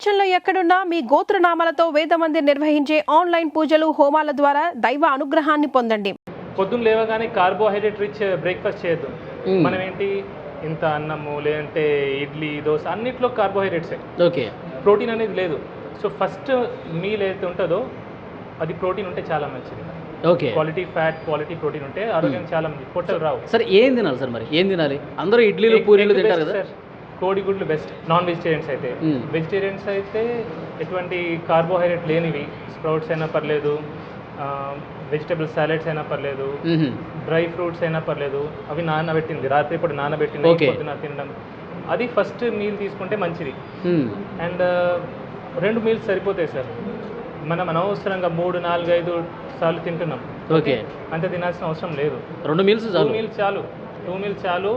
ప్రపంచంలో ఎక్కడున్నా మీ గోత్రనామాలతో వేదమందిర్ నిర్వహించే ఆన్లైన్ పూజలు హోమాల ద్వారా దైవ అనుగ్రహాన్ని పొందండి. పొద్దున్న లేవగానే కార్బోహైడ్రేట్ రిచ్ బ్రేక్ఫాస్ట్ చేయొద్దు. మనం ఏంటి ఇంత అన్నము లేదంటే ఇడ్లీ దోశ అన్నిట్లో కార్బోహైడ్రేట్సే. ఓకే. ప్రోటీన్ అనేది లేదు. సో ఫస్ట్ మీల్ ఏదైతే ఉంటుందో అది ప్రోటీన్ ఉంటే చాలా మంచిది. Okay. Quality fat, quality protein ఉంటే ఆరోగ్యం చాలా మంచిది. పొట్టలు రావు. సరే ఏం తినాలి సార్? మరి ఏం తినాలి? అందరూ ఇడ్లీలు పూరీలు తింటారు కదా సార్. కోడిగుడ్లు బెస్ట్ నాన్ వెజిటేరియన్స్ అయితే. వెజిటేరియన్స్ అయితే ఎటువంటి కార్బోహైడ్రేట్ లేనివి స్ప్రౌట్స్ అయినా పర్లేదు, వెజిటబుల్ సాలెడ్స్ అయినా పర్లేదు, డ్రై ఫ్రూట్స్ అయినా పర్లేదు, అవి నానబెట్టింది రాత్రి ఇప్పుడు నానబెట్టింది పొద్దున తినడం, అది ఫస్ట్ మీల్ తీసుకుంటే మంచిది. అండ్ 2 మీల్స్ సరిపోతాయి సార్. మనం అనవసరంగా 3, 4, 5 సార్లు తింటున్నాం. ఓకే. అంత తినాల్సిన అవసరం లేదు. 2 మీల్స్ చాలు. 2 మీల్స్ చాలు.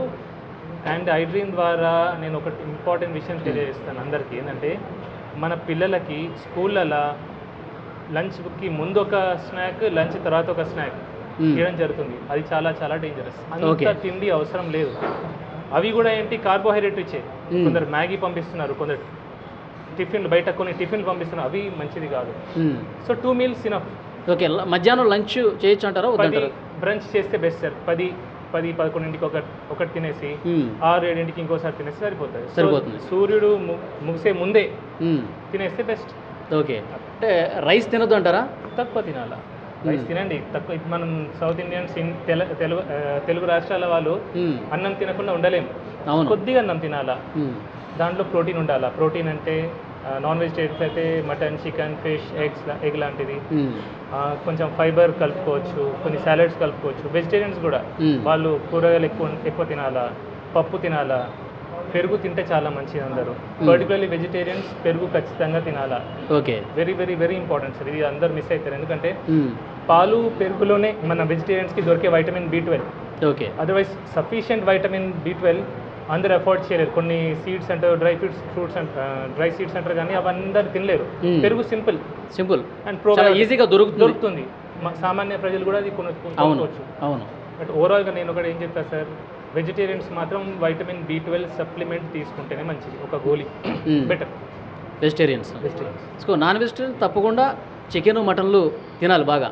అండ్ ఐడ్రీమ్ ద్వారా నేను ఒక ఇంపార్టెంట్ విషయం తెలియజేస్తాను అందరికీ. ఏంటంటే మన పిల్లలకి స్కూళ్ళలో లంచ్కి ముందు ఒక స్నాక్, లంచ్ తర్వాత ఒక స్నాక్ చేయడం జరుగుతుంది. అది చాలా చాలా డేంజరస్. అంత తిండి అవసరం లేదు. అవి కూడా ఏంటి కార్బోహైడ్రేట్ ఇచ్చే. కొందరు మ్యాగీ పంపిస్తున్నారు, కొందరు టిఫిన్లు బయట కొన్ని టిఫిన్లు పంపిస్తున్నారు, అవి మంచిది కాదు. So 2 meals enough. ఓకే. మధ్యాహ్నం లంచ్ చేయొచ్చు అంటారా? 10 బ్రంచ్ చేస్తే బెస్ట్ సార్. 10-11కి ఒకటి తినేసి 6-7కి ఇంకోసారి తినేసి సరిపోతుంది. సూర్యుడు ముగిసే ముందే తినేస్తే బెస్ట్. ఓకే. అంటే రైస్ తినొద్దు అంటారా? తక్కువ తినాలా. రైస్ తినండి తక్కువ. ఇప్పుడు మనం సౌత్ ఇండియన్స్ తెలుగు రాష్ట్రాల వాళ్ళు అన్నం తినకుండా ఉండలేము. కొద్దిగా అన్నం తినాలా. దాంట్లో ప్రోటీన్ ఉండాలా. ప్రోటీన్ అంటే నాన్ వెజిటేరియన్స్ అయితే మటన్, చికెన్, ఫిష్, ఎగ్ లాంటిది. కొంచెం ఫైబర్ కలుపుకోవచ్చు, కొన్ని సాలెడ్స్ కలుపుకోవచ్చు. వెజిటేరియన్స్ కూడా వాళ్ళు కూరగాయలు ఎక్కువ తినాలా, పప్పు తినాలా, పెరుగు తింటే చాలా మంచిది. అందరూ పర్టికులర్లీ వెజిటేరియన్స్ పెరుగు ఖచ్చితంగా తినాలా. Okay. Very very very important sir. ఇది అందరు మిస్ అవుతారు. ఎందుకంటే పాలు, పెరుగులోనే మన వెజిటేరియన్స్కి దొరికే vitamin B12. Okay. Otherwise sufficient vitamin B12 అందరు అఫోర్డ్ చేయలేరు. కొన్ని సీడ్స్ అంటారు, ఫ్రూట్స్ డ్రై సీడ్స్ అంటారు, కానీ అవి అందరు తినలేరు. పెరుగు సింపుల్ అండ్ ఈజీగా దొరుకుతుంది. సామాన్య ప్రజలు కూడా అది కొనుక్కోవచ్చు. అవును. బట్ ఓవరాల్గా నేను ఒకటి ఏం చెప్తాను సార్, వెజిటేరియన్స్ మాత్రం వైటమిన్ B12 సప్లిమెంట్ తీసుకుంటేనే మంచిది. ఒక గోళీ better. Vegetarians. So non vegetarian తప్పకుండా చికెన్, మటన్లు తినాలి బాగా.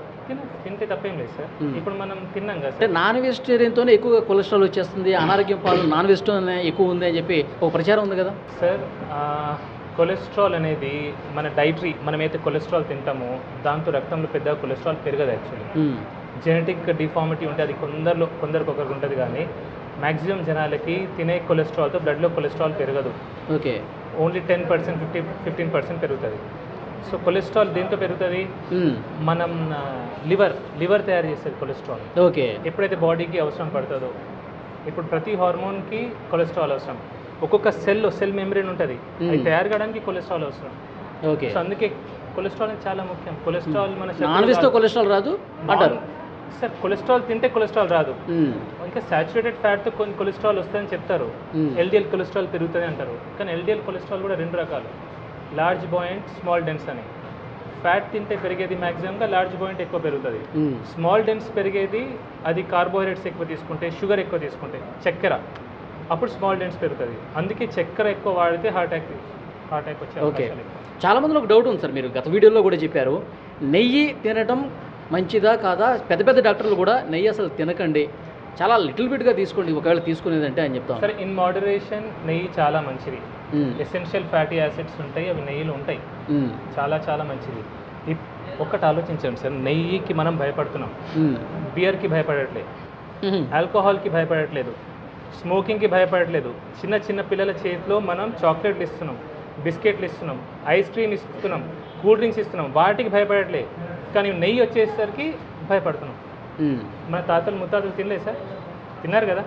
తింటే తప్పేం లేదు సార్. ఇప్పుడు మనం తిన్నాం కదా. అంటే నాన్ వెజిటేరియన్తోనే ఎక్కువగా కొలెస్ట్రాల్ వచ్చేస్తుంది, అనారోగ్యం పాలు నాన్ వెజిటేరియన్ ఎక్కువ ఉంది అని చెప్పి ఒక ప్రచారం ఉంది కదా సార్. కొలెస్ట్రాల్ అనేది మన డైటరీ, మనమైతే కొలెస్ట్రాల్ తింటామో దాంతో రక్తంలో పెద్దగా కొలెస్ట్రాల్ పెరగదు. యాక్చువల్లీ జెనెటిక్ డిఫార్మిటీ ఉంటే అది కొందరికి ఒకరికి ఉంటుంది, కానీ మ్యాక్సిమం జనాలకి తినే కొలెస్ట్రాల్తో బ్లడ్లో కొలెస్ట్రాల్ పెరగదు. ఓకే. ఓన్లీ 10%, 15% పెరుగుతుంది. సో కొలెస్ట్రాల్ దేంతో పెరుగుతుంది? మనం లివర్ తయారు చేసేది కొలెస్ట్రాల్. ఓకే. ఎప్పుడైతే బాడీకి అవసరం పడుతుందో, ఇప్పుడు ప్రతి హార్మోన్కి కొలెస్ట్రాల్ అవసరం. ఒక్కొక్క సెల్ మెంబ్రేన్ ఉంటుంది, అది తయారు కావడానికి కొలెస్ట్రాల్ అవసరం. ఓకే. సో అందుకే కొలెస్ట్రాల్ అనేది చాలా ముఖ్యం. కొలెస్ట్రాల్ మన నాన్ వెజ్తో కొలెస్ట్రాల్ రాదు అంటారు సార్. కొలెస్ట్రాల్ తింటే కొలెస్ట్రాల్ రాదు. ఇంకా సాచురేటెడ్ ఫ్యాట్తో కొన్ని కొలెస్ట్రాల్ వస్తుందని చెప్తారు. LDL కొలెస్ట్రాల్ పెరుగుతుంది అంటారు, కానీ LDL కొలెస్ట్రాల్ కూడా 2 రకాలు, లార్జ్ బాయింట్, స్మాల్ డెన్స్ అని. ఫ్యాట్ తింటే పెరిగేది మ్యాక్సిమంగా లార్జ్ బాయింట్ ఎక్కువ పెరుగుతుంది. స్మాల్ డెన్స్ పెరిగేది అది కార్బోహైడ్రేట్స్ ఎక్కువ తీసుకుంటే, షుగర్ ఎక్కువ తీసుకుంటే, చక్కెర, అప్పుడు స్మాల్ డెన్స్ పెరుగుతుంది. అందుకే చక్కెర ఎక్కువ వాడితే హార్ట్ అటాక్ వచ్చే. ఓకే. చాలా మందిలో ఒక డౌట్ ఉంది సార్, మీరు గత వీడియోలో కూడా చెప్పారు, నెయ్యి తినడం మంచిదా కాదా? పెద్ద పెద్ద డాక్టర్లు కూడా నెయ్యి అసలు తినకండి, చాలా లిటిల్ బిట్గా తీసుకోండి ఒకవేళ తీసుకునేదంటే అని చెప్తాను. సరే, ఇన్ మోడరేషన్ నెయ్యి చాలా మంచిది. ఎసెన్షియల్ ఫ్యాటీ యాసిడ్స్ ఉంటాయి, అవి నెయ్యిలో ఉంటాయి. చాలా చాలా మంచిది. ఒక్కటి ఆలోచించండి సార్, నెయ్యికి మనం భయపడుతున్నాం, బియర్కి భయపడట్లేదు, ఆల్కహాల్కి భయపడట్లేదు, స్మోకింగ్కి భయపడట్లేదు. చిన్న చిన్న పిల్లల చేతిలో మనం చాక్లెట్లు ఇస్తున్నాం, బిస్కెట్లు ఇస్తున్నాం, ఐస్ క్రీమ్ ఇస్తున్నాం, కూల్ డ్రింక్స్ ఇస్తున్నాం, వాటికి భయపడట్లేదు. కానీ నెయ్యి వచ్చేసరికి భయపడుతున్నాం. మన తాతలు ముత్తాతలు తినలేదు సార్? తిన్నారు కదా,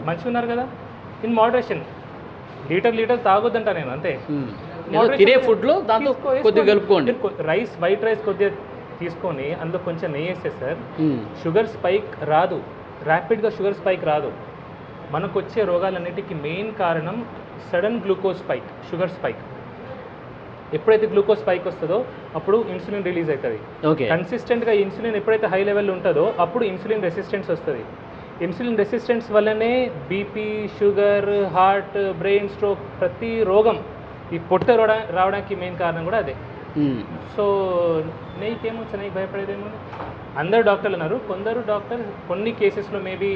మంచిగా ఉన్నారు కదా. ఇన్ మోడరేషన్, లీటర్ తాగొద్దంట నేను, అంతే. తినే ఫుడ్లో దాంట్లో కొద్దిగా కలుపుకోండి. వైట్ రైస్ కొద్దిగా తీసుకొని అందులో కొంచెం నెయ్యి వేస్తే సార్ షుగర్ స్పైక్ రాదు, ర్యాపిడ్గా షుగర్ స్పైక్ రాదు. మనకు వచ్చే రోగాలన్నిటికీ మెయిన్ కారణం sudden glucose spike, sugar spike. ఎప్పుడైతే గ్లూకోజ్ స్పైక్ వస్తుందో అప్పుడు ఇన్సులిన్ రిలీజ్ అవుతుంది. కన్సిస్టెంట్గా ఇన్సులిన్ ఎప్పుడైతే హై లెవెల్లో ఉంటుందో అప్పుడు ఇన్సులిన్ రెసిస్టెన్స్ వస్తుంది. ఇన్సులిన్ రెసిస్టెన్స్ వల్లనే BP, sugar, heart, brain stroke, ప్రతి రోగం ఈ పొట్ట రావడానికి మెయిన్ కారణం కూడా అదే. సో నెయ్యికి ఏమొచ్చు, నెయ్యి భయపడేదేమో. అందరు డాక్టర్లు అన్నారు, కొందరు డాక్టర్ కొన్ని కేసెస్లో మేబీ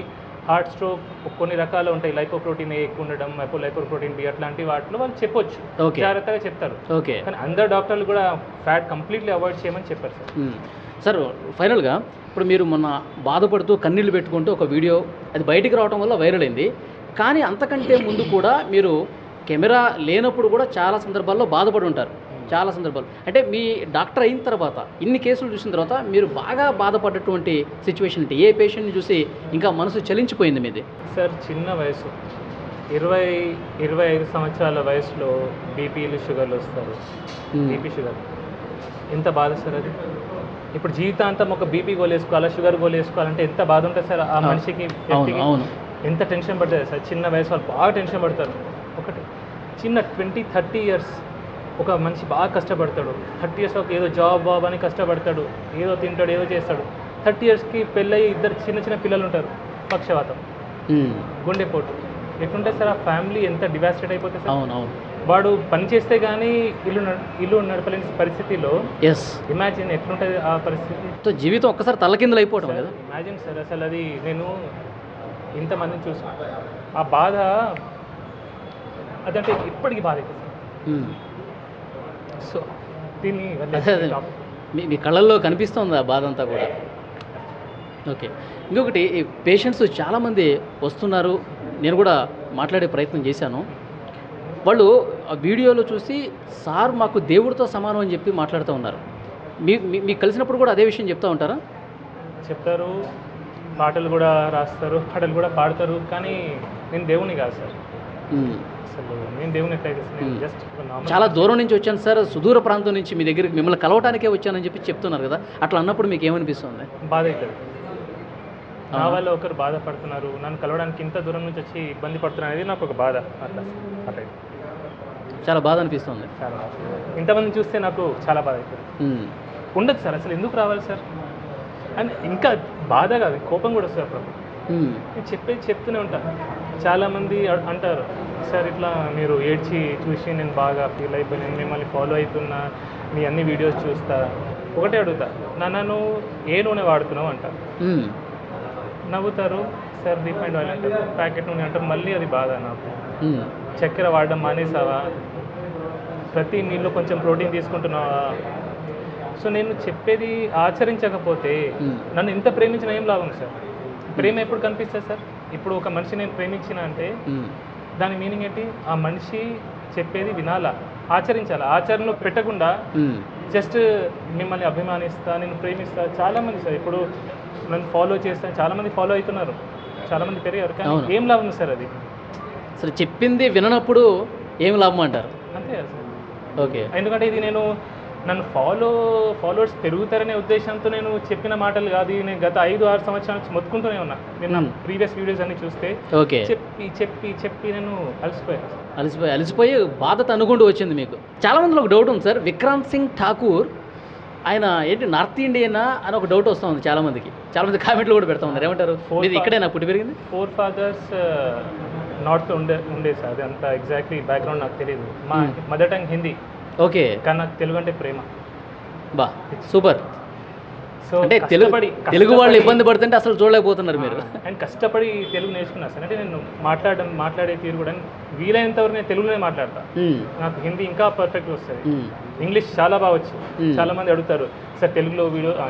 హార్ట్ స్ట్రోక్ కొన్ని రకాలు ఉంటాయి, లైపోప్రోటీన్ ఎక్కువ ఉండడం, లైపోప్రోటీన్ బి అట్లాంటి వాటిలో వాళ్ళు చెప్పొచ్చు, జాగ్రత్తగా చెప్తారు. ఓకే, కానీ అందరు డాక్టర్లు కూడా ఫ్యాట్ కంప్లీట్లీ అవాయిడ్ చేయమని చెప్పారు సార్. సార్ ఫైనల్గా ఇప్పుడు మీరు మొన్న బాధపడుతూ కన్నీళ్ళు పెట్టుకుంటూ ఒక వీడియో అది బయటికి రావడం వల్ల వైరల్ అయింది, కానీ అంతకంటే ముందు కూడా మీరు కెమెరా లేనప్పుడు కూడా చాలా సందర్భాల్లో బాధపడి ఉంటారు. చాలా సందర్భాలు అంటే మీ డాక్టర్ అయిన తర్వాత ఇన్ని కేసులు చూసిన తర్వాత మీరు బాగా బాధపడ్డటువంటి సిచ్యువేషన్ అంటే ఏ పేషెంట్ని చూసి ఇంకా మనసు చలించిపోయింది మీది? సార్ చిన్న వయసు 20-25 సంవత్సరాల వయసులో బీపీలు షుగర్లు వస్తారు. బీపీ షుగర్ ఎంత బాధ సార్ అది. ఇప్పుడు జీవితాంతం ఒక బీపీ గోలేసుకోవాలా, షుగర్ గోలేసుకోవాలంటే ఎంత బాధ ఉంటుంది సార్ ఆ మనిషికి. ఎంత టెన్షన్ పడుతుంది సార్. చిన్న వయసు వాళ్ళు బాగా టెన్షన్ పడతారు. ఒకటి చిన్న 20-30 ఇయర్స్ ఒక మనిషి బాగా కష్టపడతాడు. 30 ఇయర్స్ ఏదో జాబ్ అని కష్టపడతాడు, ఏదో తింటాడు, ఏదో చేస్తాడు. 30 ఇయర్స్కి పెళ్ళయి ఇద్దరు చిన్న పిల్లలు ఉంటారు. పక్షవాతం, గుండెపోటు, ఎట్లుంటే సార్ ఆ ఫ్యామిలీ ఎంత డివాస్టేట్ అయిపోతుంది సార్. వాడు పని చేస్తే కానీ ఇల్లు నడపలేని పరిస్థితిలో ఇమాజిన్ ఎట్లుంటుంది ఆ పరిస్థితి. జీవితం ఒక్కసారి తల్లకిందులు అయిపోవడం కదా. ఇమాజిన్ సార్ అసలు అది. నేను ఇంతమందిని చూసుకుంటా ఆ బాధ అదంటే ఇప్పటికీ బాధ అవుతుంది సార్. సో దీన్ని మీ కళ్ళల్లో కనిపిస్తుంది ఆ బాధ అంతా కూడా. ఓకే, ఇంకొకటి పేషెంట్స్ చాలామంది వస్తున్నారు, నేను కూడా మాట్లాడే ప్రయత్నం చేశాను. వాళ్ళు ఆ వీడియోలో చూసి సార్ మాకు దేవుడితో సమానం అని చెప్పి మాట్లాడుతూ ఉన్నారు. మీకు కలిసినప్పుడు కూడా అదే విషయం చెప్తూ ఉంటారా? చెప్తారు, పాటలు కూడా రాస్తారు, పాటలు కూడా పాడతారు. కానీ నేను దేవుని కాదు సార్. నేను దేవుని జస్ట్ చాలా దూరం నుంచి వచ్చాను సార్, సుదూర ప్రాంతం నుంచి మీ దగ్గరికి మిమ్మల్ని కలవటానికే వచ్చానని చెప్పి చెప్తున్నారు కదా, అట్లా అన్నప్పుడు మీకు ఏమనిపిస్తుంది? బాధ అవుతుంది. నా వల్ల ఒకరు బాధపడుతున్నారు, నన్ను కలవడానికి ఇంత దూరం నుంచి వచ్చి ఇబ్బంది పడుతున్నారు అనేది నాకు ఒక బాధ. అట్లా చాలా బాధ అనిపిస్తుంది. చాలా ఇంతమందిని చూస్తే నాకు చాలా బాధ అవుతుంది. ఉండదు సార్, అసలు ఎందుకు రావాలి సార్ అని. ఇంకా బాధ కాదు, కోపం కూడా వస్తుంది అప్పుడు. నేను చెప్తూనే ఉంటాను. చాలామంది అంటారు, సార్ ఇట్లా మీరు ఏడ్చి చూసి నేను బాగా ఫీల్ అయిపోయాను, మిమ్మల్ని ఫాలో అవుతున్నా, మీ అన్ని వీడియోస్ చూస్తా. ఒకటే అడుగుతా, నువ్వు ఏ నూనె వాడుతున్నావు అంటారు. నవ్వుతారు, సార్ రిఫైండ్ ఆయిల్ అంటారు, ప్యాకెట్ నూనె అంటారు. మళ్ళీ అది బాధ నాకు. చక్కెర వాడడం మానేసావా, ప్రతి మీల్లో కొంచెం ప్రోటీన్ తీసుకుంటున్నావా. సో నేను చెప్పేది ఆచరించకపోతే నన్ను ఎంత ప్రేమించినా ఏం లాభం సార్. ప్రేమ ఎప్పుడు కనిపిస్తుంది సార్? ఇప్పుడు ఒక మనిషి నేను ప్రేమించిన అంటే దాని మీనింగ్ ఏంటి? ఆ మనిషి చెప్పేది వినాలా, ఆచరించాలా. ఆచరణలో పెట్టకుండా జస్ట్ మిమ్మల్ని అభిమానిస్తా, నేను ప్రేమిస్తా. చాలామంది సార్ ఇప్పుడు నన్ను ఫాలో చేస్తాను, చాలామంది ఫాలో అవుతున్నారు, చాలామంది పెరిగారు. కానీ ఏం లాభం సార్ అది? అసలు చెప్పింది విననప్పుడు ఏం లాభం అంటారు? అంతే కదా సార్. ఓకే, ఎందుకంటే ఇది నన్ను ఫాలోవర్స్ పెరుగుతారనే ఉద్దేశంతో నేను చెప్పిన మాటలు కాదు. నేను గత 5-6 సంవత్సరాల నుంచి మొత్తుకుంటూనే ఉన్నా. నేను నా ప్రీవియస్ వీడియోస్ అన్ని చూస్తే చెప్పి నేను అలసిపోయి బాధ తనుకుంటూ వచ్చింది మీకు. చాలా మందిలో ఒక డౌట్ ఉంది సార్, విక్రాంత్ సింగ్ ఠాకూర్ ఆయన ఏంటి నార్త్ ఇండియనా అని ఒక డౌట్ వస్తూ ఉంది చాలామందికి. చాలామంది కామెంట్లు కూడా పెడతా ఉన్నారు, ఏమంటారు? ఇక్కడే నాకు పుట్టి పెరిగింది. 4 ఫాదర్స్ నార్త్ ఉండే సార్. అది అంత ఎగ్జాక్ట్లీ బ్యాక్గ్రౌండ్ నాకు తెలియదు. మా మదర్ టంగ్ హిందీ. ఓకే, కానీ నాకు తెలుగు అంటే ప్రేమ. బా సూపర్. సో అంటే తెలుగు వాళ్ళు ఇబ్బంది పడుతుంటే అసలు చూడలేకపోతున్నారు మీరు. అండ్ కష్టపడి తెలుగు నేర్చుకున్నా సార్. అంటే నేను మాట్లాడే తీరు కూడా వీలైనంత వరకు నేను తెలుగులోనే మాట్లాడతా. నాకు హిందీ ఇంకా పర్ఫెక్ట్గా వస్తుంది. ఇంగ్లీష్ చాలా బాగా వచ్చు. చాలా మంది అడుగుతారు, సార్ తెలుగులో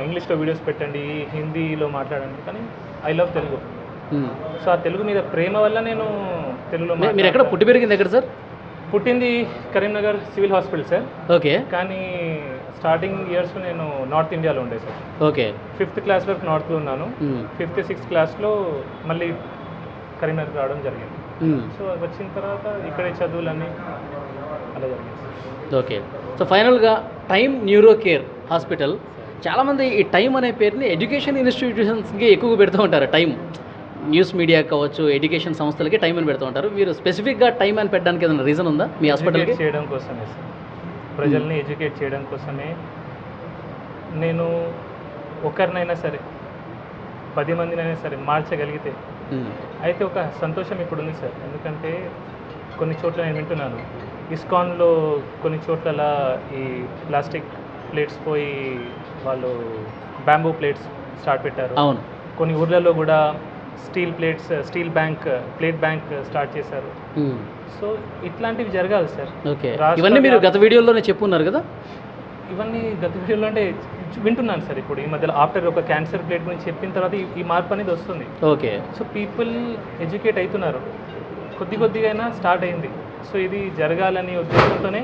ఇంగ్లీష్లో వీడియోస్ పెట్టండి, హిందీలో మాట్లాడండి. కానీ ఐ లవ్ తెలుగు. సో ఆ తెలుగు మీద ప్రేమ వల్ల నేను తెలుగులో. మీరు ఎక్కడ పుట్టి పెరిగింది ఎక్కడ సార్? పుట్టింది Karimnagar civil hospital sir. Okay, కానీ స్టార్టింగ్ ఇయర్స్లో నేను నార్త్ ఇండియాలో ఉండే సార్. ఓకే, 5th క్లాస్ వరకు నార్త్లో ఉన్నాను. 5th 6th క్లాస్లో మళ్ళీ కరీంనగర్ రావడం జరిగింది. సో వచ్చిన తర్వాత ఇక్కడే చదువులన్నీ అలా జరిగింది. ఓకే, సో ఫైనల్గా టైమ్ న్యూరో కేర్ హాస్పిటల్, చాలామంది ఈ టైం అనే పేరుని ఎడ్యుకేషన్ ఇన్స్టిట్యూషన్స్కి ఎక్కువగా పెడుతూ ఉంటారు. టైం న్యూస్ మీడియా కావచ్చు, ఎడ్యుకేషన్ సంస్థలకి టైం అని పెడుతూ ఉంటారు. మీరు స్పెసిఫిక్గా టైం అని పెట్టడానికి ఏదైనా రీజన్ ఉందా మీ హాస్పిటల్కి? చేయడం కోసమే సార్, ప్రజల్ని ఎడ్యుకేట్ చేయడం కోసమే. నేను ఒకరినైనా సరే 10 మందినైనా సరే మార్చగలిగితే అయితే ఒక సంతోషం ఇప్పుడు ఉంది సార్. ఎందుకంటే కొన్ని చోట్ల నేను వింటున్నాను, ఇస్కాన్లో కొన్ని చోట్ల ఈ ప్లాస్టిక్ ప్లేట్స్ పోయి వాళ్ళు బ్యాంబూ ప్లేట్స్ స్టార్ట్ పెట్టారు. అవును. కొన్ని ఊర్లలో కూడా స్టీల్ ప్లేట్ బ్యాంక్ స్టార్ట్ చేశారు. సో ఇట్లాంటివి జరగాలి సార్. ఓకే, ఇవన్నీ మీరు గత వీడియోలోనే చెప్పున్నారు కదా? ఇవన్నీ గత వీడియోలో అంటే వింటున్నాను సార్. ఇప్పుడు ఈ మధ్యలో ఆఫ్టర్ ఒక క్యాన్సర్ ప్లేట్ గురించి చెప్పిన తర్వాత ఈ మార్పు అనేది వస్తుంది. ఓకే. సో పీపుల్ ఎడ్యుకేట్ అవుతున్నారు, కొద్దిగా అయినా స్టార్ట్ అయింది. సో ఇది జరగాలని ఉద్దేశంతోనే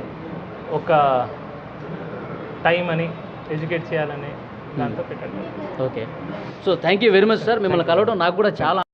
ఒక టైం అని ఎడ్యుకేట్ చేయాలని దాంతో పెట్టండి. Okay, so thank you very much sir. మిమ్మల్ని కలవడం నాకు కూడా చాలా